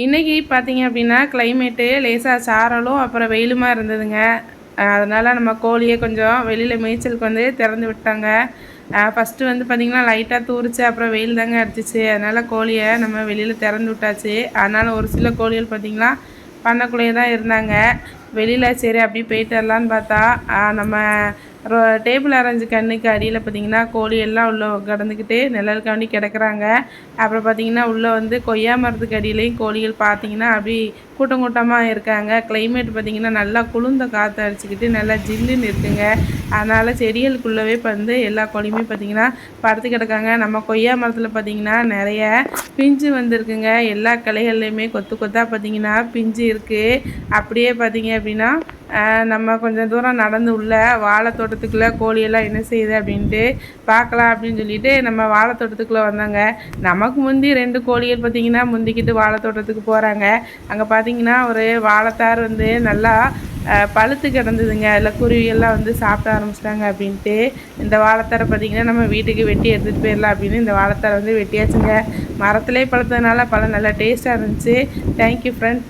இன்றைக்கி பார்த்தீங்க அப்படின்னா கிளைமேட்டு லேசாக சாரலும் அப்புறம் வெயிலுமா இருந்ததுங்க. அதனால் நம்ம கோழியை கொஞ்சம் வெளியில் மேய்ச்சலுக்கு வந்து திறந்து விட்டாங்க. ஃபஸ்ட்டு வந்து பார்த்திங்கன்னா லைட்டாக தூரிச்சு, அப்புறம் வெயில் தாங்க அடிச்சிச்சு. அதனால் கோழியை நம்ம வெளியில் திறந்து விட்டாச்சு. அதனால் ஒரு சில கோழிகள் பார்த்திங்கன்னா பண்ணக்குள்ளேயே தான் இருந்தாங்க. வெளியில் சரி அப்படி போயிட்டு வரலான்னு பார்த்தா நம்ம டேபிள் அரேஞ்சு கண்ணுக்கு அடியில் பார்த்திங்கன்னா கோழி எல்லாம் உள்ளே கிடந்துக்கிட்டு நிழலுக்காண்டி கிடக்குறாங்க. அப்புறம் பார்த்திங்கன்னா உள்ளே வந்து கொய்யா மரத்துக்கு அடியிலையும் கோழிகள் பார்த்திங்கன்னா அப்படி கூட்டம் கூட்டமாக இருக்காங்க. கிளைமேட் பார்த்திங்கன்னா நல்லா குளிர்ந்த காற்று அடிச்சுக்கிட்டு நல்லா ஜில்லுன்னு இருக்குங்க. அதனால் செடிகளுக்குள்ளவே வந்து எல்லா கோழியுமே பார்த்திங்கன்னா படுத்து கிடக்காங்க. நம்ம கொய்யா மரத்தில் பார்த்திங்கன்னா நிறைய பிஞ்சு வந்துருக்குங்க. எல்லா கிளைகள்லையுமே கொத்து கொத்தாக பார்த்திங்கன்னா பிஞ்சு இருக்குது. அப்படியே பார்த்திங்க அப்படின்னா நம்ம கொஞ்சம் தூரம் நடந்து உள்ள வாழை தோட்டத்துக்குள்ளே கோழியெல்லாம் என்ன செய்யுது அப்படின்ட்டு பார்க்கலாம் அப்படின்னு சொல்லிட்டு நம்ம வாழை தோட்டத்துக்குள்ளே வந்தாங்க. நமக்கு முந்தி 2 கோழிகள் பார்த்திங்கன்னா முந்திக்கிட்டு வாழை தோட்டத்துக்கு போகிறாங்க. அங்கே பார்த்திங்கன்னா ஒரு வாழைத்தார் வந்து நல்லா பழுத்து கிடந்ததுங்க. அதில் குருவியெல்லாம் வந்து சாப்பிட ஆரம்பிச்சிட்டாங்க அப்படின்ட்டு இந்த வாழைத்தாரை பார்த்திங்கன்னா நம்ம வீட்டுக்கு வெட்டி எடுத்துகிட்டு போயிடலாம் அப்படின்னு இந்த வாழைத்தாரை வந்து வெட்டியாச்சுங்க. மரத்துலேயே பழுத்ததுனால பழம் நல்லா டேஸ்ட்டாக இருந்துச்சு. Thank you friend.